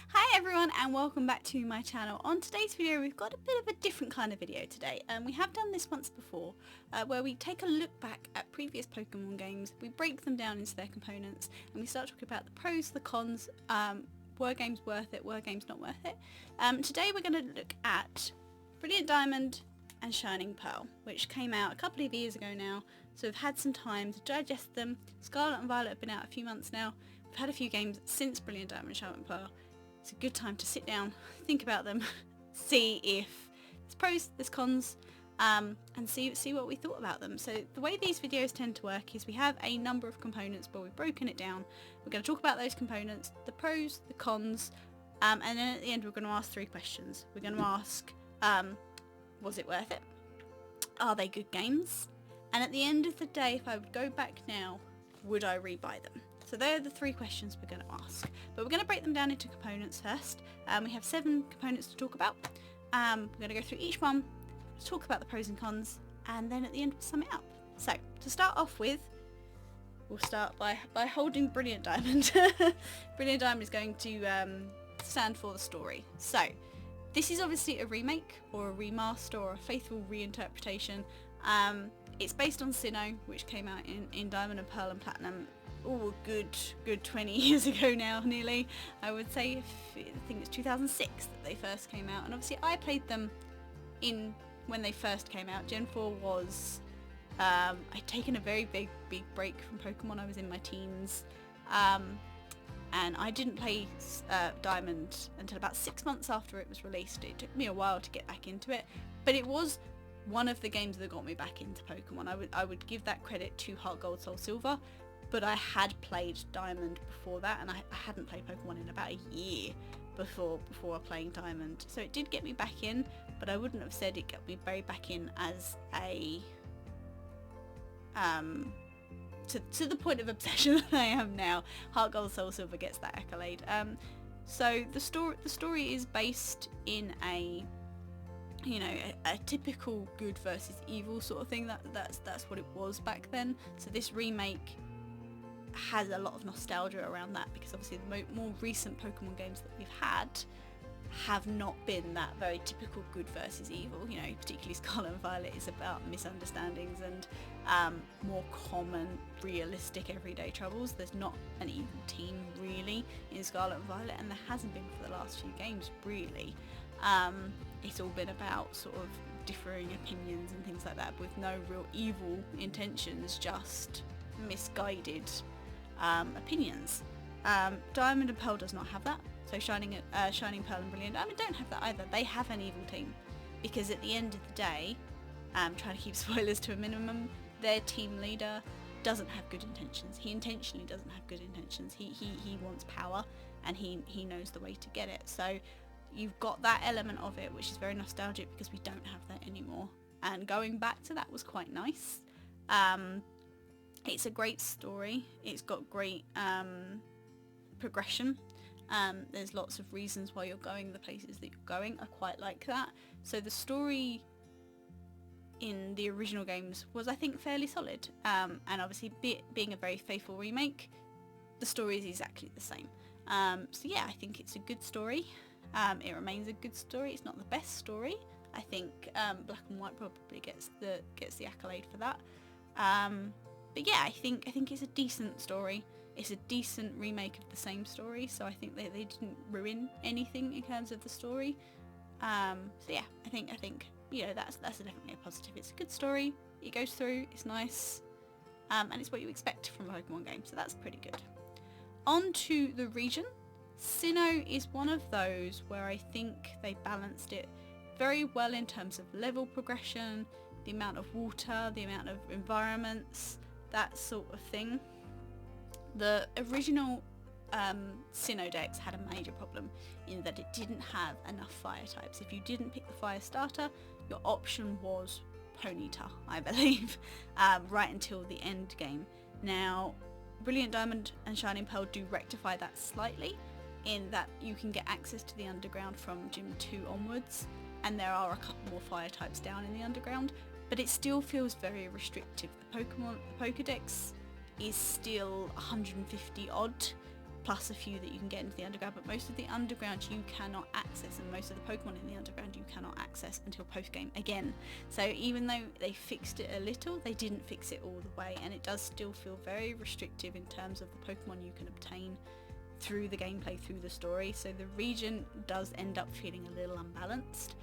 Hi everyone and welcome back to my channel. On today's video we've got a bit of a different kind of video today. We have done this once before where we take a look back at previous Pokemon games, we break them down into their components and we start talking about the pros, the cons, were games worth it, were games not worth it. Today we're going to look at Brilliant Diamond and Shining Pearl, which came out a couple of years ago now, so we've had some time to digest them. Scarlet and Violet have been out a few months now. We've had a few games since Brilliant Diamond and Shining Pearl. It's a good time to sit down, think about them, see if there's pros, there's cons, and see what we thought about them. So the way these videos tend to work is we have a number of components but we've broken it down. We're going to talk about those components, the pros, the cons, and then at the end we're going to ask 3 questions. We're going to ask, was it worth it? Are they good games? And at the end of the day, if I would go back now, would I rebuy them? So they're the 3 questions we're going to ask. But we're going to break them down into components first. We have 7 components to talk about. We're going to go through each one, talk about the pros and cons, and then at the end we'll sum it up. So to start off with, we'll start by holding Brilliant Diamond. Brilliant Diamond is going to stand for the story. So this is obviously a remake or a remaster or a faithful reinterpretation. It's based on Sinnoh, which came out in Diamond and Pearl and Platinum a good 20 years ago now, nearly. I would say, I think it's 2006 that they first came out, and obviously I played them when they first came out. Gen 4 was, I'd taken a very big break from Pokemon. I was in my teens, and I didn't play Diamond until about 6 months after it was released. It took me a while to get back into it, but it was one of the games that got me back into Pokemon. I would give that credit to Heart Gold, Soul Silver, but I had played Diamond before that, and I hadn't played Pokemon in about a year before playing Diamond. So it did get me back in, but I wouldn't have said it got me very back in as a to the point of obsession that I am now. Heart Gold, Soul Silver gets that accolade. So the story is based in a typical good versus evil sort of thing. That's what it was back then. So this remake has a lot of nostalgia around that, because obviously the more recent Pokemon games that we've had have not been that very typical good versus evil. Particularly Scarlet and Violet is about misunderstandings and more common, realistic everyday troubles. There's not an evil team really in Scarlet and Violet, and there hasn't been for the last few games really. It's all been about sort of differing opinions and things like that, with no real evil intentions, just misguided opinions. Diamond and Pearl does not have that. So Shining Pearl and Brilliant Diamond don't have that either. They have an evil team, because at the end of the day, trying to keep spoilers to a minimum, their team leader doesn't have good intentions. He intentionally doesn't have good intentions. He wants power, and he knows the way to get it. So you've got that element of it, which is very nostalgic, because we don't have that anymore. And going back to that was quite nice. It's a great story. It's got great progression. There's lots of reasons why you're going the places that you're going. I quite like that. So the story in the original games was, I think, fairly solid. And obviously being a very faithful remake, the story is exactly the same. So yeah, I think it's a good story. It remains a good story. It's not the best story. I think Black and White probably gets the accolade for that. But yeah, I think it's a decent story. It's a decent remake of the same story, so I think they didn't ruin anything in terms of the story. So yeah, I think that's definitely a positive. It's a good story. It goes through. It's nice, and it's what you expect from a Pokemon game. So that's pretty good. On to the region. Sinnoh is one of those where I think they balanced it very well in terms of level progression, the amount of water, the amount of environments, that sort of thing. The original Sinnoh Dex had a major problem in that it didn't have enough fire types. If you didn't pick the fire starter, your option was Ponyta, I believe, right until the end game. Now, Brilliant Diamond and Shining Pearl do rectify that slightly, in that you can get access to the underground from Gym 2 onwards, and there are a couple more fire types down in the underground, but it still feels very restrictive. The Pokédex is still 150 odd, plus a few that you can get into the underground, but most of the underground you cannot access, and most of the Pokemon in the underground you cannot access until post-game again. So even though they fixed it a little, they didn't fix it all the way, and it does still feel very restrictive in terms of the Pokemon you can obtain through the gameplay, through the story. So the region does end up feeling a little unbalanced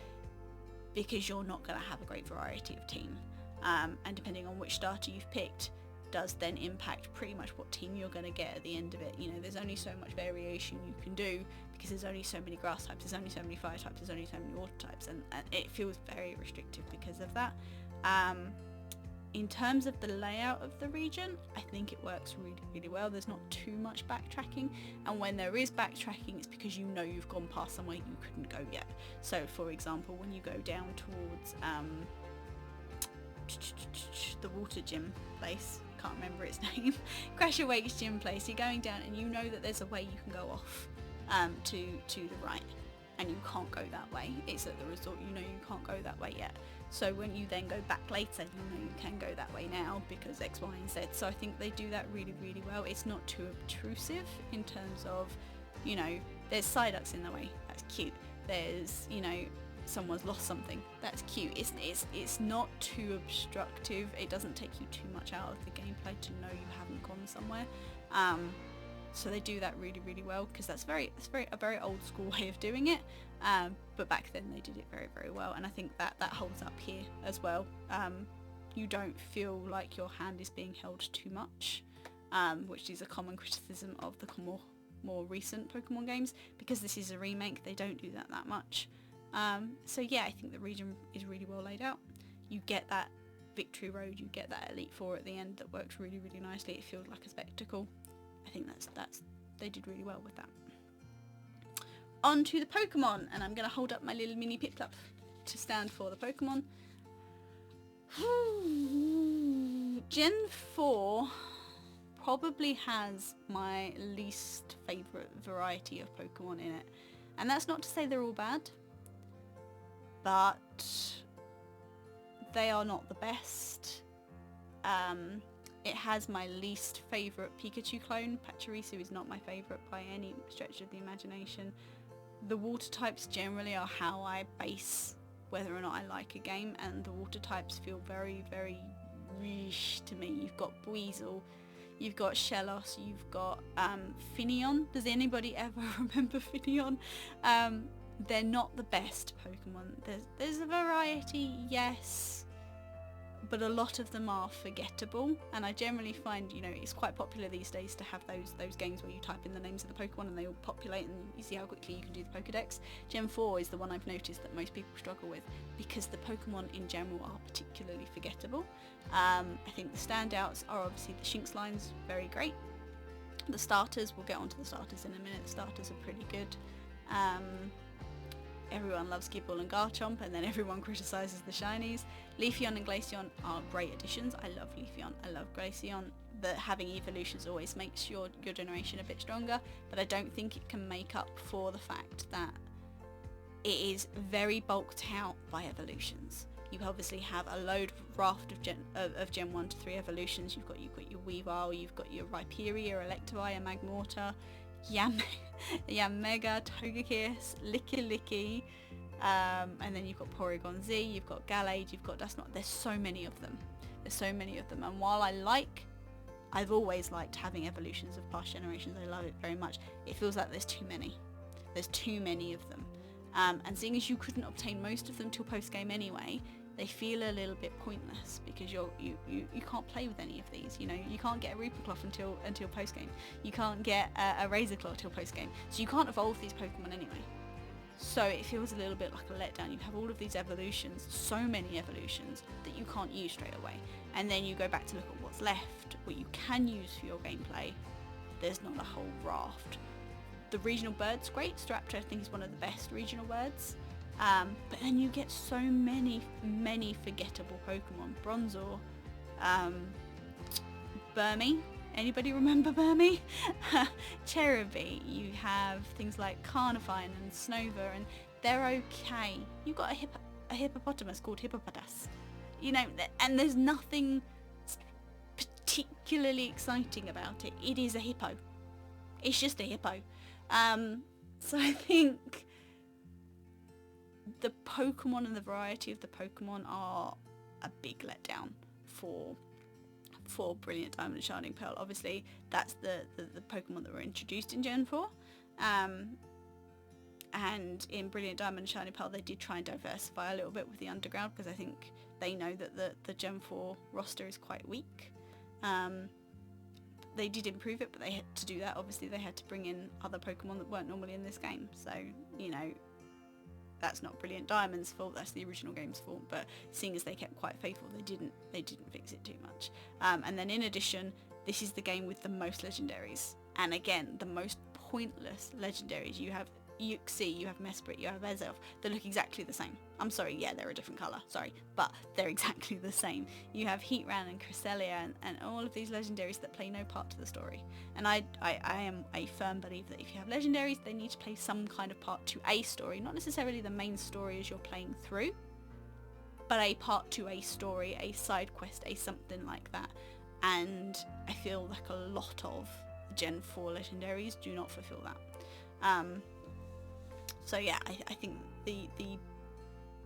because you're not going to have a great variety of team, and depending on which starter you've picked does then impact pretty much what team you're going to get at the end of it. You know, there's only so much variation you can do because there's only so many grass types, there's only so many fire types, there's only so many water types, and it feels very restrictive because of that. In terms of the layout of the region, I think it works really, really well. There's not too much backtracking, and when there is backtracking, it's because you know you've gone past somewhere you couldn't go yet. So for example, when you go down towards the water gym place, can't remember its name, Crash Awake's gym place, you're going down and you know that there's a way you can go off to the right, and you can't go that way. It's at the resort, you know you can't go that way yet. So when you then go back later, you know you can go that way now because X, Y and Z. So I think they do that really, really well. It's not too obtrusive in terms of, you know, there's Psyducks in the way, that's cute. There's, you know, someone's lost something, that's cute. It's not too obstructive. It doesn't take you too much out of the gameplay to know you haven't gone somewhere. So they do that really, really well because that's a very old school way of doing it. But back then they did it very, very well, and I think that holds up here as well. You don't feel like your hand is being held too much, which is a common criticism of the more recent Pokemon games. Because this is a remake, they don't do that much. So yeah, I think the region is really well laid out. You get that Victory Road, you get that Elite Four at the end that works really, really nicely. It feels like a spectacle. I think that's they did really well with that. On to the Pokemon, and I'm going to hold up my little mini Piplup to stand for the Pokemon. Gen 4 probably has my least favourite variety of Pokemon in it. And that's not to say they're all bad, but they are not the best. It has my least favourite Pikachu clone. Pachirisu is not my favourite by any stretch of the imagination. The water types generally are how I base whether or not I like a game, and the water types feel very, very rich to me. You've got Buizel, you've got Shellos, you've got Finneon. Does anybody ever remember Finneon? They're not the best Pokemon. There's a variety, yes, but a lot of them are forgettable, and I generally find, you know, it's quite popular these days to have those games where you type in the names of the Pokemon and they all populate and you see how quickly you can do the Pokedex. Gen 4 is the one I've noticed that most people struggle with because the Pokemon in general are particularly forgettable. I think the standouts are obviously the Shinx lines, very great. The starters, we'll get onto the starters in a minute, the starters are pretty good. Everyone loves Gible and Garchomp, and then everyone criticises the shinies. Leafeon and Glaceon are great additions. I love Leafeon, I love Glaceon. But having evolutions always makes your generation a bit stronger, but I don't think it can make up for the fact that it is very bulked out by evolutions. You obviously have a raft of Gen 1 to 3 evolutions. You've got your Weavile, you've got your Rhyperior, your Electivire, your Magmortar, Yanmega, Togekiss, Licky, and then you've got Porygon Z, you've got Gallade, you've got Dusknoir. There's so many of them. And while I've always liked having evolutions of past generations, I love it very much, it feels like there's too many. There's too many of them. And seeing as you couldn't obtain most of them till post-game anyway, they feel a little bit pointless because you can't play with any of these. You know, you can't get a Reapercloth until post game. You can't get a Razorclaw till post game. So you can't evolve these Pokemon anyway. So it feels a little bit like a letdown. You have all of these evolutions, so many evolutions that you can't use straight away. And then you go back to look at what's left, what you can use for your gameplay. There's not a whole raft. The regional bird's great. Staraptor I think is one of the best regional birds. But then you get so many forgettable Pokemon. Bronzor, Burmy. Anybody remember Burmy? Cherubi. You have things like Carnifine and Snover, and they're okay. You've got a hippopotamus called Hippopotas. You know, and there's nothing particularly exciting about it. It is a hippo. It's just a hippo. So I think the Pokemon and the variety of the Pokemon are a big letdown for Brilliant Diamond and Shining Pearl. Obviously, that's the Pokemon that were introduced in Gen 4. And in Brilliant Diamond and Shining Pearl, they did try and diversify a little bit with the Underground, because I think they know that the Gen 4 roster is quite weak. They did improve it, but they had to do that. Obviously, they had to bring in other Pokemon that weren't normally in this game. So, you know, that's not Brilliant Diamond's fault, that's the original game's fault, but seeing as they kept quite faithful, they didn't fix it too much. And then in addition, this is the game with the most legendaries, and again, the most pointless legendaries. You have Uxie, you have Mesprit, you have Azelf. They look exactly the same. I'm sorry, yeah, they're a different colour, sorry, but they're exactly the same. You have Heatran and Cresselia and all of these legendaries that play no part to the story. And I am a firm believer that if you have legendaries, they need to play some kind of part to a story, not necessarily the main story as you're playing through, but a part to a story, a side quest, a something like that. And I feel like a lot of Gen 4 legendaries do not fulfill that. So yeah, I think the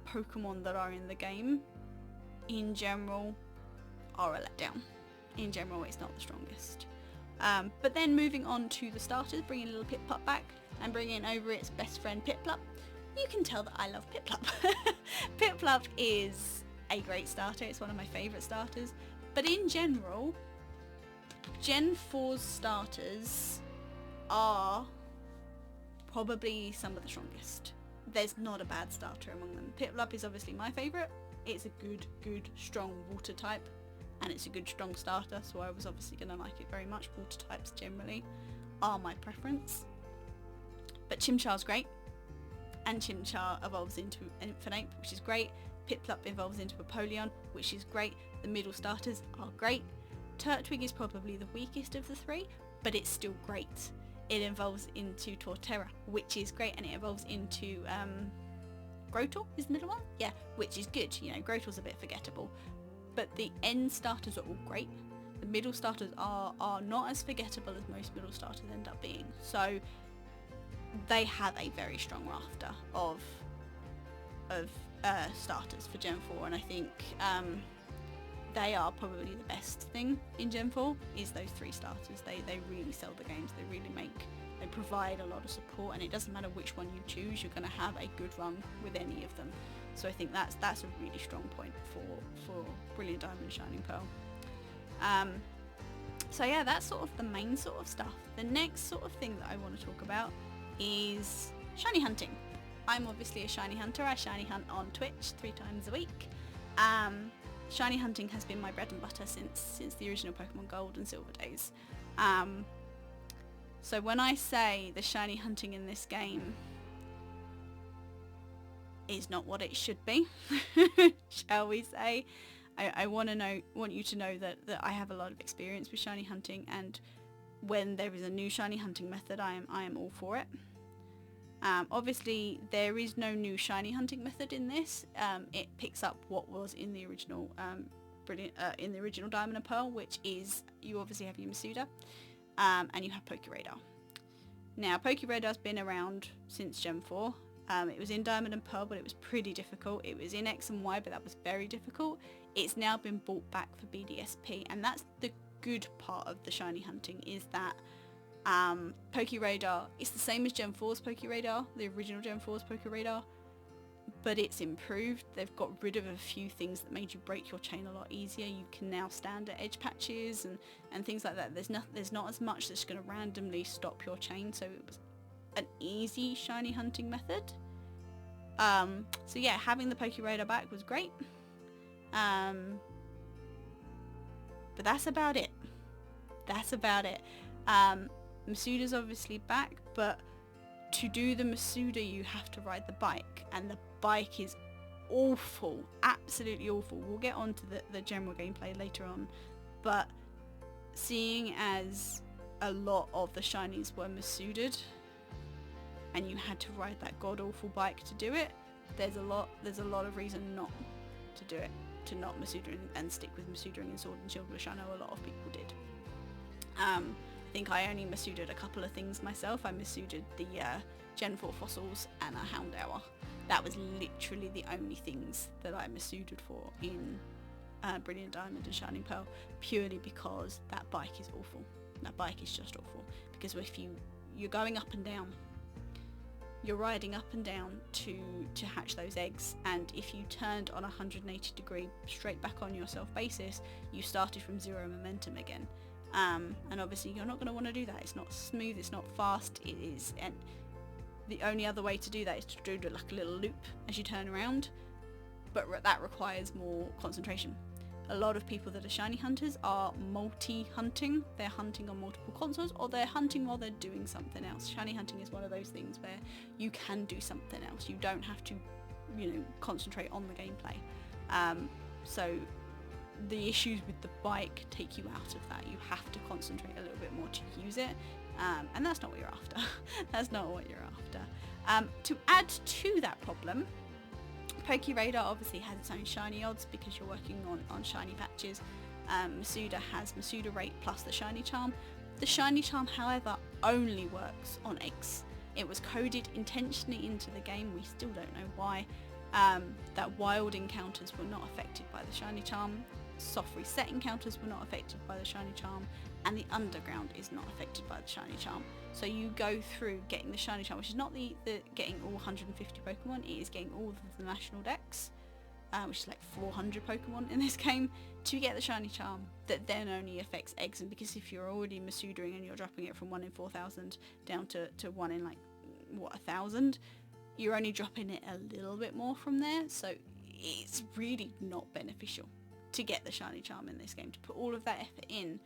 Pokemon that are in the game, in general, are a letdown. In general, it's not the strongest. But then moving on to the starters, bringing little Piplup back and bringing over its best friend Piplup, you can tell that I love Piplup. Piplup is a great starter, it's one of my favourite starters, but in general, Gen 4's starters are probably some of the strongest. There's not a bad starter among them. Piplup is obviously my favourite. It's a good, strong water type, and it's a good, strong starter, so I was obviously going to like it very much. Water types generally are my preference. But Chimchar's great, and Chimchar evolves into an Infernape, which is great. Piplup evolves into a Polion, which is great. The middle starters are great. Turtwig is probably the weakest of the three, but it's still great. It evolves into Torterra, which is great, and it evolves into Grotle is the middle one? Yeah, which is good. You know, Grotle's a bit forgettable. But the end starters are all great. The middle starters are not as forgettable as most middle starters end up being. So they have a very strong rafter of starters for Gen 4, and I think they are probably the best thing in Gen 4 is those three starters. They really sell the games. They provide a lot of support, and it doesn't matter which one you choose, you're going to have a good run with any of them. So I think that's a really strong point for Brilliant Diamond and Shining Pearl. So yeah, that's sort of the main sort of stuff. The next sort of thing that I want to talk about is shiny hunting. I'm obviously a shiny hunter. I shiny hunt on Twitch 3 times a week. Shiny hunting has been my bread and butter since the original Pokemon Gold and Silver days. So when I say the shiny hunting in this game is not what it should be, shall we say, I want you to know that I have a lot of experience with shiny hunting, and when there is a new shiny hunting method, I am all for it. Obviously, there is no new shiny hunting method in this. It picks up what was in the original Diamond and Pearl, which is you obviously have your Masuda, and you have Pokeradar. Now, Pokeраdar's been around since Gen 4. It was in Diamond and Pearl, but it was pretty difficult. It was in X and Y, but that was very difficult. It's now been brought back for BDSP, and that's the good part of the shiny hunting, is that Pokeradar is the same as Gen 4's Pokeradar, the original Gen 4's Pokeradar, but it's improved. They've got rid of a few things that made you break your chain a lot easier. You can now stand at edge patches and things like that. There's not as much that's going to randomly stop your chain, so it was an easy shiny hunting method. So yeah, having the Pokeradar back was great. But that's about it. Masuda's obviously back, but to do the Masuda you have to ride the bike, and the bike is awful, absolutely awful. We'll get on to the general gameplay later on, but seeing as a lot of the shinies were Masuda'd and you had to ride that god-awful bike to do it, there's a lot of reason not to do it, to not Masuda and stick with Masuda and Sword and Shield, which I know a lot of people did. think I only Masudaed a couple of things myself. I Masudaed the Gen 4 fossils and a Houndour. That was literally the only things that I Masudaed for in Brilliant Diamond and Shining Pearl, purely because that bike is awful. That bike is just awful, because if you're going up and down, you're riding up and down to hatch those eggs, and if you turned on a 180 degree straight back on yourself basis, you started from zero momentum again. And obviously you're not going to want to do that. It's not smooth, it's not fast, it is, and the only other way to do that is to do like a little loop as you turn around, but that requires more concentration. A lot of people that are shiny hunters are multi-hunting. They're hunting on multiple consoles, or they're hunting while they're doing something else. Shiny hunting is one of those things where you can do something else. You don't have to, concentrate on the gameplay. So the issues with the bike take you out of that. You have to concentrate a little bit more to use it, and that's not what you're after. That's not what you're after. To add to that problem, PokeRadar obviously has its own shiny odds because you're working on shiny patches. Masuda has Masuda rate plus the shiny charm. The shiny charm, however, only works on eggs. It was coded intentionally into the game, we still don't know why, that wild encounters were not affected by the shiny charm, soft reset encounters were not affected by the shiny charm, and the underground is not affected by the shiny charm. So you go through getting the shiny charm, which is not the getting all 150 Pokemon, it is getting all of the national decks, which is like 400 Pokemon in this game, to get the shiny charm that then only affects eggs. And because if you're already Masudering and you're dropping it from 1 in 4,000 down to 1 in 1,000, you're only dropping it a little bit more from there, so it's really not beneficial to get the shiny charm in this game, to put all of that effort in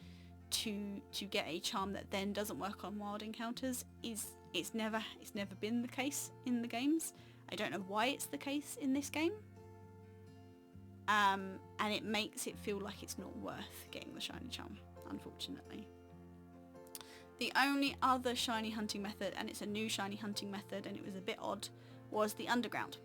to get a charm that then doesn't work on wild encounters. It's never been the case in the games. I don't know why it's the case in this game, and it makes it feel like it's not worth getting the shiny charm, unfortunately. The only other shiny hunting method, and it's a new shiny hunting method and it was a bit odd, was the underground.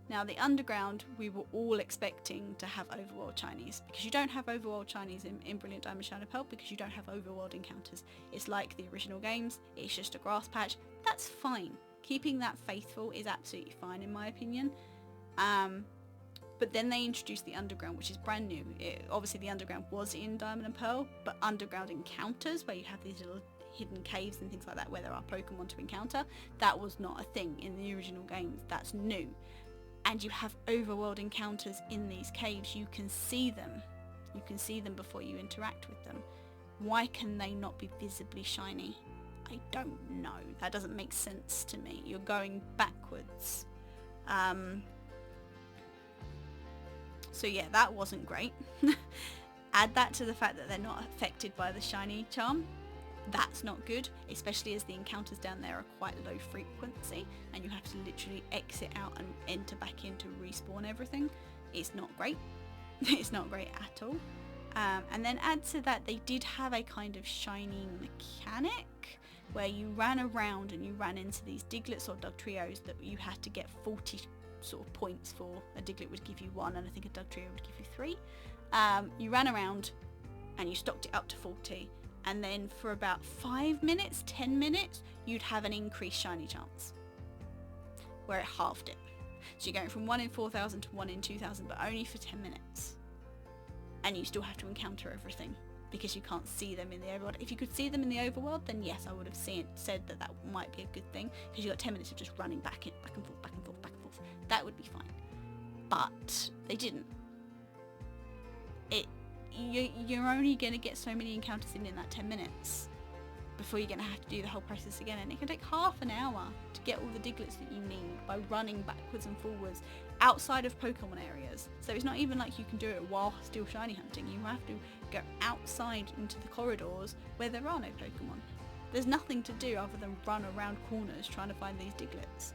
Now the underground we were all expecting to have overworld shinies, because you don't have overworld shinies in Brilliant Diamond Shining Pearl, because you don't have overworld encounters. It's like the original games, it's just a grass patch. That's fine. Keeping that faithful is absolutely fine in my opinion. But then they introduced the underground, which is brand new. Obviously the underground was in Diamond and Pearl, but underground encounters where you have these little hidden caves and things like that where there are Pokemon to encounter, that was not a thing in the original games. That's new. And you have overworld encounters in these caves. You can see them. You can see them before you interact with them. Why can they not be visibly shiny? I don't know. That doesn't make sense to me. You're going backwards. So yeah, that wasn't great. Add that to the fact that they're not affected by the shiny charm. That's not good, especially as the encounters down there are quite low frequency and you have to literally exit out and enter back in to respawn everything. It's not great. It's not great at all. And then add to that, they did have a kind of shiny mechanic where you ran around and you ran into these Diglets or Dugtrios that you had to get 40 sort of points for. A Diglett would give you 1 and I think a Dugtrio would give you 3. You ran around and you stocked it up to 40. And then for about 5 minutes, 10 minutes, you'd have an increased shiny chance, where it halved it. So you're going from 1 in 4,000 to 1 in 2,000, but only for 10 minutes. And you still have to encounter everything, because you can't see them in the overworld. If you could see them in the overworld, then yes, I would have said that might be a good thing, because you got 10 minutes of just running back and forth, back and forth, back and forth. That would be fine. But they didn't. You're only going to get so many encounters in that 10 minutes before you're going to have to do the whole process again, and it can take half an hour to get all the Diglets that you need by running backwards and forwards outside of Pokemon areas. So it's not even like you can do it while still shiny hunting. You have to go outside into the corridors where there are no Pokemon. There's nothing to do other than run around corners trying to find these Diglets.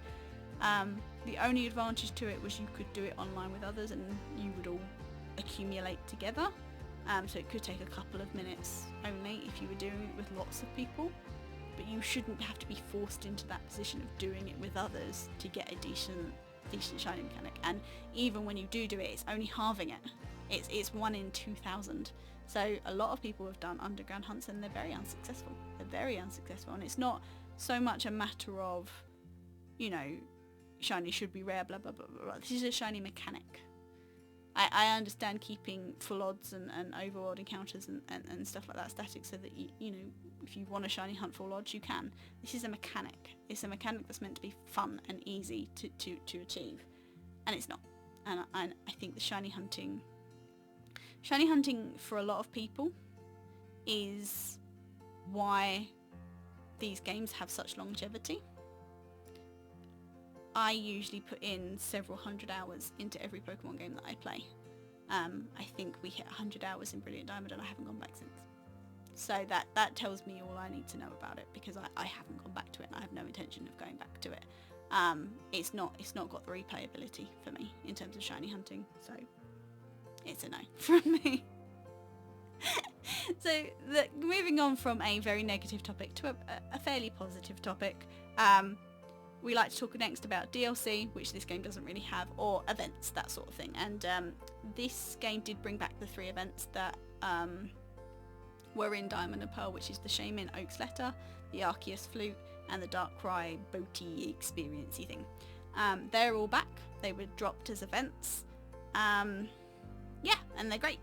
The only advantage to it was you could do it online with others and you would all accumulate together. So it could take a couple of minutes only if you were doing it with lots of people, but you shouldn't have to be forced into that position of doing it with others to get a decent shiny mechanic. And even when you do it, it's only halving it. It's 1 in 2,000. So a lot of people have done underground hunts and they're very unsuccessful. They're very unsuccessful, and it's not so much a matter of, you know, shiny should be rare, blah blah blah blah blah. This is a shiny mechanic. I understand keeping full odds and overworld encounters and stuff like that static, so that you know, if you want a shiny hunt full odds, you can. This is a mechanic. It's a mechanic that's meant to be fun and easy to achieve, and it's not. And I think the shiny hunting for a lot of people is why these games have such longevity. I usually put in several hundred hours into every Pokemon game that I play. I think we hit 100 hours in Brilliant Diamond and I haven't gone back since. So that tells me all I need to know about it, because I haven't gone back to it and I have no intention of going back to it. It's not got the replayability for me in terms of shiny hunting, so it's a no from me. So moving on from a very negative topic to a fairly positive topic, we like to talk next about DLC, which this game doesn't really have, or events, that sort of thing. And this game did bring back the 3 events that were in Diamond and Pearl, which is the Shaman Oak's Letter, the Arceus Flute, and the Darkrai boaty experience-y thing. They're all back. They were dropped as events. Yeah, and they're great.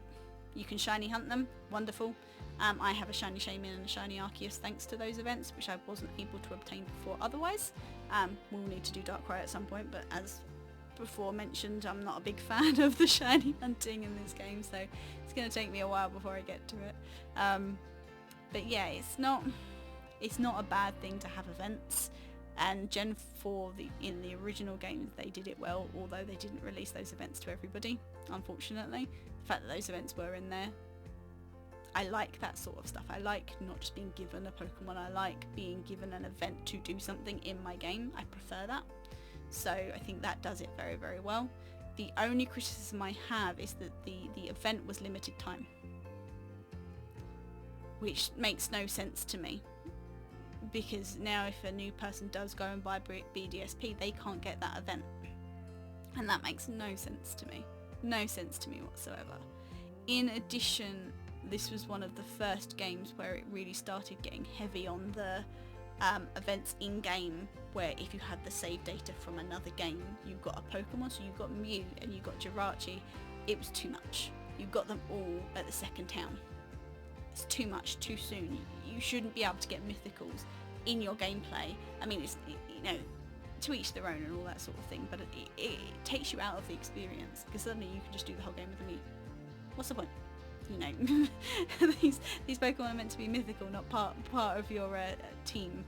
You can shiny hunt them. Wonderful. I have a shiny Shaman and a shiny Arceus thanks to those events, which I wasn't able to obtain before otherwise. We'll need to do Darkrai at some point, but as before mentioned, I'm not a big fan of the shiny hunting in this game, so it's going to take me a while before I get to it. But yeah, it's not a bad thing to have events, and Gen 4 in the original games they did it well, although they didn't release those events to everybody, unfortunately. The fact that those events were in there, I like that sort of stuff. I like not just being given a Pokemon, I like being given an event to do something in my game. I prefer that. So I think that does it very, very well. The only criticism I have is that the event was limited time, which makes no sense to me, because now if a new person does go and buy BDSP, they can't get that event, and that makes no sense to me. No sense to me whatsoever. In addition, this was one of the first games where it really started getting heavy on the events in-game, where if you had the save data from another game, you got a Pokemon, so you got Mew and you got Jirachi. It was too much. You got them all at the second town. It's too much, too soon. You shouldn't be able to get mythicals in your gameplay. I mean, it's, you know, to each their own and all that sort of thing, but it takes you out of the experience, because suddenly you can just do the whole game with a Mew. What's the point? You know, these Pokemon are meant to be mythical, not part of your team.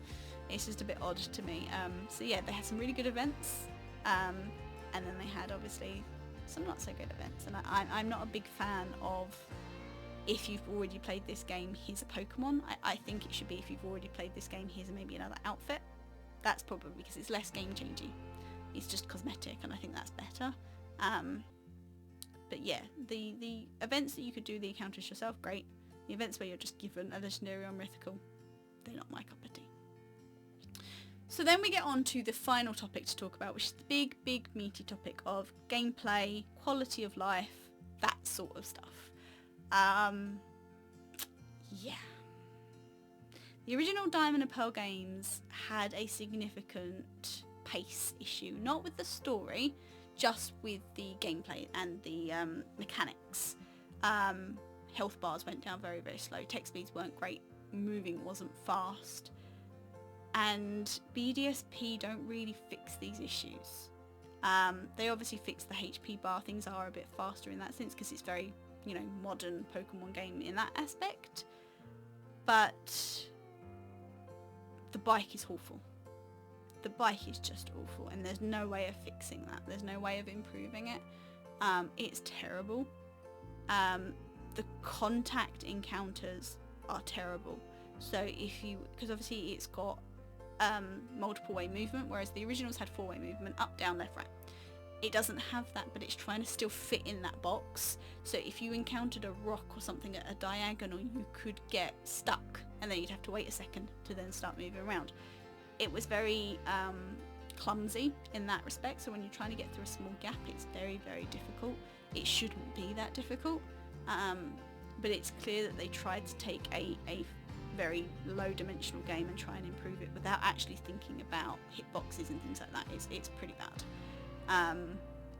It's just a bit odd to me. So yeah, they had some really good events, and then they had obviously some not so good events. And I'm not a big fan of, if you've already played this game, here's a Pokemon. I think it should be, if you've already played this game, here's maybe another outfit. That's probably because it's less game changey. It's just cosmetic, and I think that's better. But yeah, the events that you could do the encounters yourself, great. The events where you're just given a legendary or mythical, they're not my cup of tea. So then we get on to the final topic to talk about, which is the big meaty topic of gameplay, quality of life, that sort of stuff. Yeah. The original Diamond and Pearl games had a significant pace issue, not with the story, just with the gameplay and the mechanics. Health bars went down very, very slow, text speeds weren't great, moving wasn't fast, and BDSP don't really fix these issues. They obviously fix the HP bar, things are a bit faster in that sense because it's very, you know, modern Pokemon game in that aspect, but the bike is awful. The bike is just awful, and there's no way of fixing that. There's no way of improving it. It's terrible. The contact encounters are terrible. So because obviously it's got multiple way movement, whereas the originals had 4-way movement, up, down, left, right. It doesn't have that, but it's trying to still fit in that box. So if you encountered a rock or something at a diagonal, you could get stuck, and then you'd have to wait a second to then start moving around. It was very clumsy in that respect, so when you're trying to get through a small gap, it's very, very difficult. It shouldn't be that difficult, but it's clear that they tried to take a very low dimensional game and try and improve it without actually thinking about hitboxes and things like that. It's pretty bad.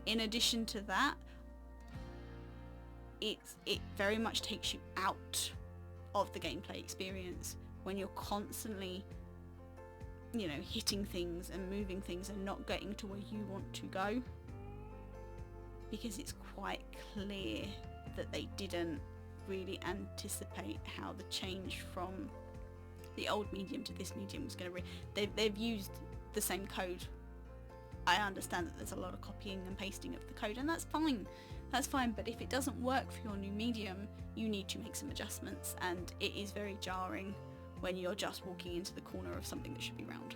In addition to that, it very much takes you out of the gameplay experience when you're constantly, you know, hitting things and moving things and not getting to where you want to go, because it's quite clear that they didn't really anticipate how the change from the old medium to this medium was going to they've used the same code. I understand that there's a lot of copying and pasting of the code, and that's fine, but if it doesn't work for your new medium, you need to make some adjustments, and it is very jarring when you're just walking into the corner of something that should be round.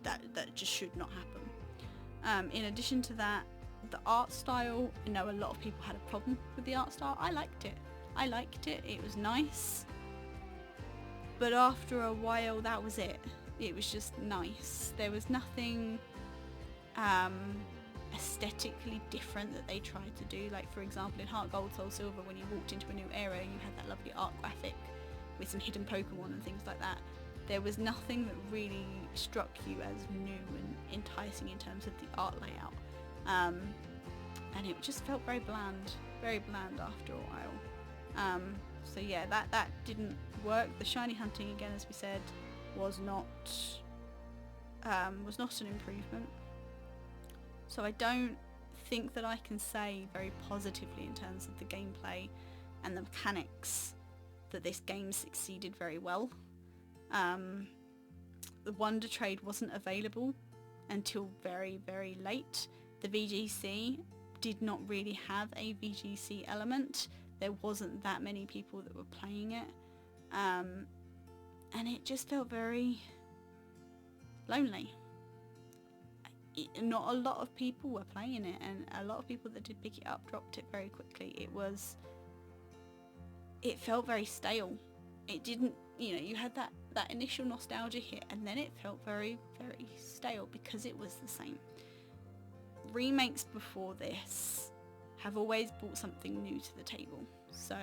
That just should not happen. In addition to that, the art style, I know a lot of people had a problem with the art style. I liked it, it was nice, but after a while that was it. It was just nice. There was nothing aesthetically different that they tried to do. Like, for example, in Heart Gold Soul Silver, when you walked into a new area, you had that lovely art graphic with some hidden Pokemon and things like that. There was nothing that really struck you as new and enticing in terms of the art layout, and it just felt very bland after a while. So yeah, that didn't work. The shiny hunting, again, as we said, was not an improvement. So I don't think that I can say very positively in terms of the gameplay and the mechanics that this game succeeded very well. The Wonder Trade wasn't available until very, very late. The VGC did not really have a VGC element. There wasn't that many people that were playing it, and it just felt very lonely. Not a lot of people were playing it, and a lot of people that did pick it up dropped it very quickly. It felt very stale. It didn't, you know, you had that initial nostalgia hit, and then it felt very, very stale because it was the same. Remakes before this have always brought something new to the table. So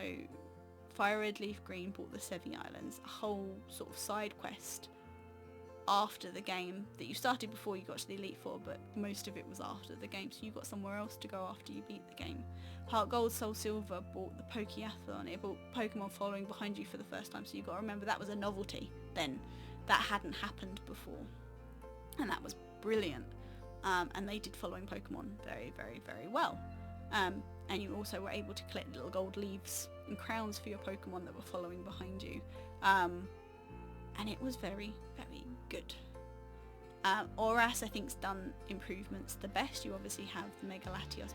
Fire Red Leaf Green brought the Sevi Islands, a whole sort of side quest after the game that you started before you got to the Elite Four, but most of it was after the game, so you got somewhere else to go after you beat the game. Heart Gold Soul Silver brought the Pokeathlon. It brought Pokemon following behind you for the first time, so you got to remember that was a novelty then. That hadn't happened before, and that was brilliant. And they did following Pokemon very, very, very well. And you also were able to collect little gold leaves and crowns for your Pokemon that were following behind you. And it was very, very good. Oras, I think, has done improvements the best. You obviously have the Mega Latios,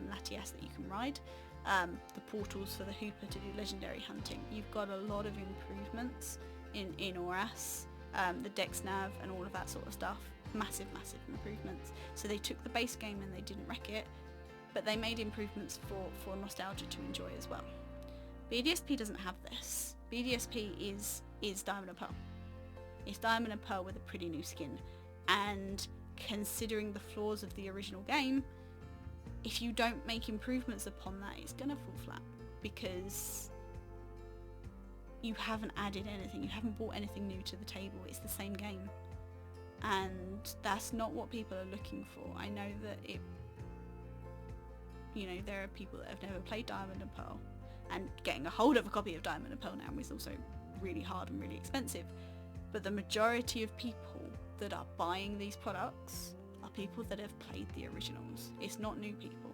Latias that you can ride. The portals for the Hooper to do legendary hunting. You've got a lot of improvements in Oras. The Dex Nav and all of that sort of stuff. Massive, massive improvements. So they took the base game and they didn't wreck it, but they made improvements for nostalgia to enjoy as well. BDSP doesn't have this. BDSP is Diamond and Pearl. It's Diamond and Pearl with a pretty new skin, and considering the flaws of the original game, if you don't make improvements upon that, it's gonna fall flat, because you haven't added anything, you haven't brought anything new to the table. It's the same game, and that's not what people are looking for. I know that there are people that have never played Diamond and Pearl, and getting a hold of a copy of Diamond and Pearl now is also really hard and really expensive. But the majority of people that are buying these products are people that have played the originals. It's not new people.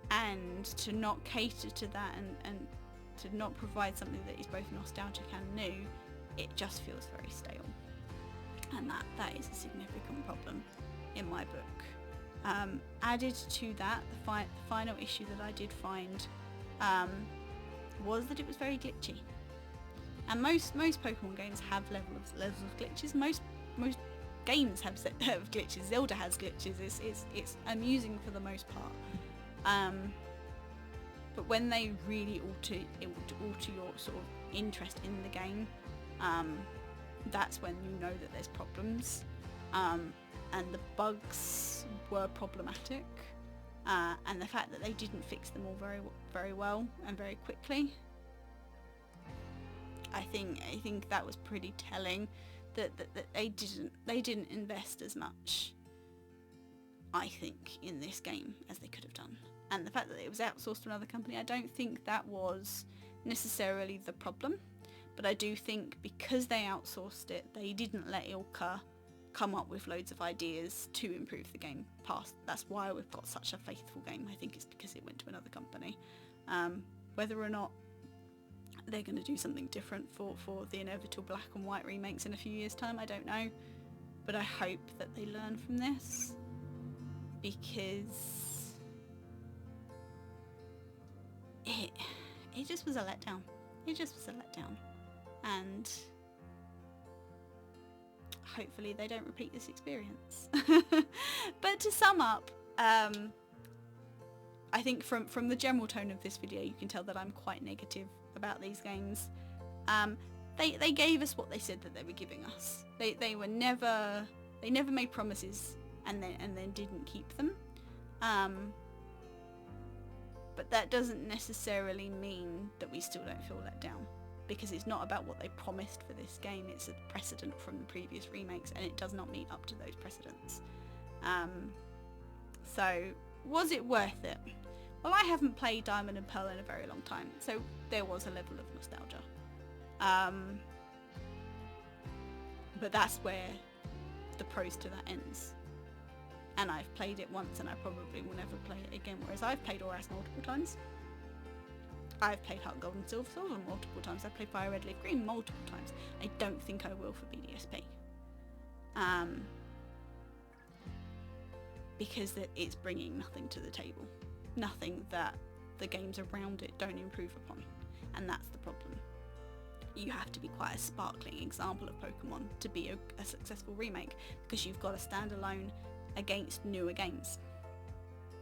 And to not cater to that and to not provide something that is both nostalgic and new, it just feels very stale. And that is a significant problem in my book. Added to that, the final issue that I did find was that it was very glitchy. And most Pokemon games have levels of glitches. Most games have glitches. Zelda has glitches. It's amusing for the most part. But when they really alter your sort of interest in the game, that's when you know that there's problems. And the bugs were problematic. And the fact that they didn't fix them all very, very well and very quickly I think that was pretty telling that they didn't invest as much, I think, in this game as they could have done. And the fact that it was outsourced to another company, I don't think that was necessarily the problem, but I do think because they outsourced it, they didn't let Ilka come up with loads of ideas to improve the game past. That's why we've got such a faithful game. I think it's because it went to another company. Whether or not they're going to do something different for the inevitable black and white remakes in a few years' time, I don't know, but I hope that they learn from this, because it just was a letdown. It just was a letdown, and hopefully they don't repeat this experience. But to sum up, I think from the general tone of this video you can tell that I'm quite negative about these games. They gave us what they said that they were giving us. They never made promises and then didn't keep them. But that doesn't necessarily mean that we still don't feel let down, because it's not about what they promised for this game, it's a precedent from the previous remakes, and it does not meet up to those precedents. So was it worth it? Well, I haven't played Diamond and Pearl in a very long time, so there was a level of nostalgia. But that's where the pros to that ends. And I've played it once and I probably will never play it again, whereas I've played Auras multiple times. I've played Heart Gold and Silver multiple times. I've played Fire Red Leaf Green multiple times. I don't think I will for BDSP. Because it's bringing nothing to the table. Nothing that the games around it don't improve upon. And that's the problem. You have to be quite a sparkling example of Pokemon to be a successful remake, because you've got to stand alone against newer games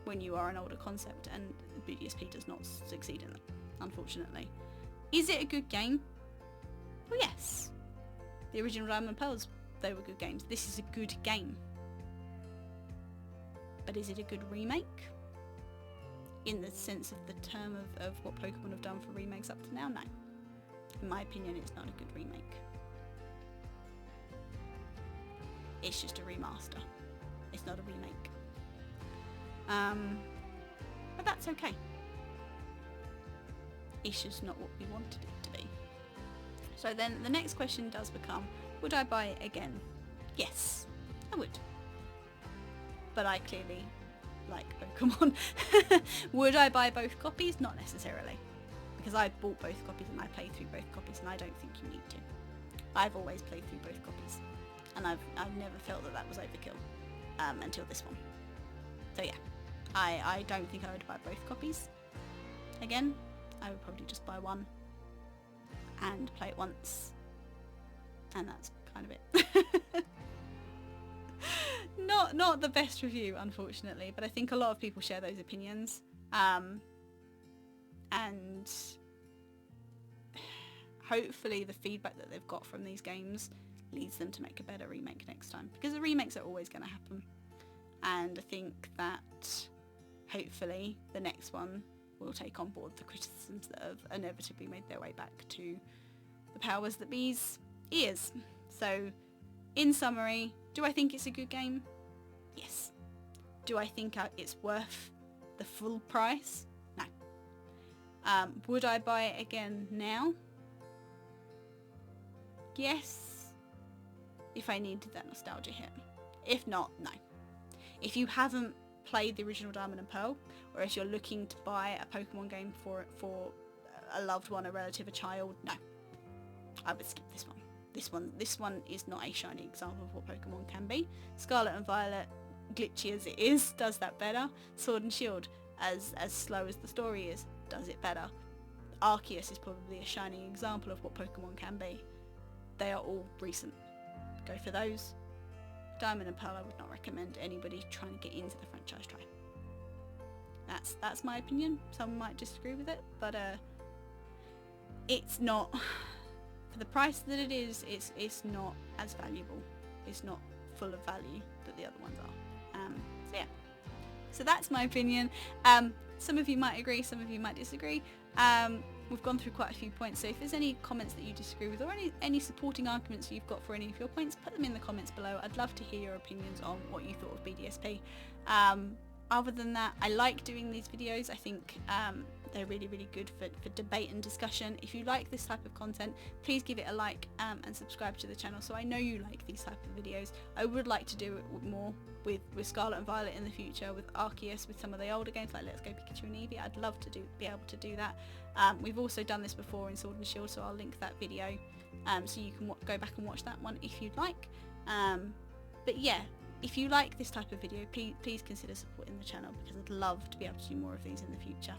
when you are an older concept, and BDSP does not succeed in that, unfortunately. Is it a good game? Well, yes. The original Diamond and Pearls, they were good games. This is a good game. But is it a good remake? In the sense of the term of what Pokemon have done for remakes up to now? No. In my opinion, it's not a good remake. It's just a remaster. It's not a remake. But that's okay. It's just not what we wanted it to be. So then the next question does become, would I buy it again? Yes, I would. But I clearly like Pokemon. Would I buy both copies? Not necessarily. Because I bought both copies and I played through both copies, and I don't think you need to. I've always played through both copies, and I've never felt that was overkill until this one. So yeah, I don't think I would buy both copies again. I would probably just buy one and play it once, and that's kind of it. Not the best review, unfortunately, but I think a lot of people share those opinions, and hopefully the feedback that they've got from these games leads them to make a better remake next time, because the remakes are always going to happen, and I think that hopefully the next one will take on board the criticisms that have inevitably made their way back to the powers that be's ears. So in summary, do I think it's a good game? Yes. Do I think it's worth the full price? No. Would I buy it again now? Yes. If I needed that nostalgia hit. If not, no. If you haven't played the original Diamond and Pearl, or if you're looking to buy a Pokemon game for a loved one, a relative, a child, no. I would skip this one. This one is not a shining example of what Pokemon can be. Scarlet and Violet, glitchy as it is, does that better. Sword and Shield, as slow as the story is, does it better. Arceus is probably a shining example of what Pokemon can be. They are all recent. Go for those. Diamond and Pearl I would not recommend anybody trying to get into the franchise try. That's my opinion. Some might disagree with it, but it's not, for the price that it is, it's not as valuable. It's not full of value that the other ones are. So yeah. So that's my opinion. Some of you might agree, some of you might disagree. we've gone through quite a few points, so if there's any comments that you disagree with or any supporting arguments you've got for any of your points, put them in the comments below. I'd love to hear your opinions on what you thought of BDSP. Other than that, I like doing these videos. I think they're really, really good for debate and discussion. If you like this type of content, please give it a like and subscribe to the channel so I know you like these type of videos. I would like to do it more with Scarlet and Violet in the future, with Arceus, with some of the older games like Let's Go Pikachu and Eevee. I'd love to be able to do that. We've also done this before in Sword and Shield, so I'll link that video so you can go back and watch that one if you'd like. But yeah, if you like this type of video, please consider supporting the channel, because I'd love to be able to do more of these in the future.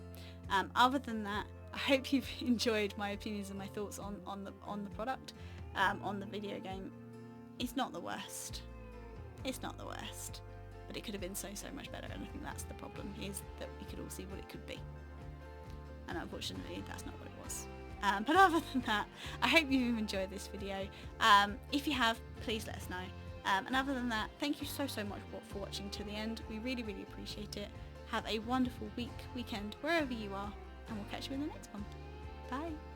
Other than that, I hope you've enjoyed my opinions and my thoughts on the product, on the video game. It's not the worst. It's not the worst, but it could have been so much better, and I think that's the problem, is that we could all see what it could be, and unfortunately that's not what it was. But other than that, I hope you've enjoyed this video. If you have, please let us know. And other than that, thank you so much for watching to the end. We really appreciate it. Have a wonderful weekend wherever you are, and we'll catch you in the next one. Bye.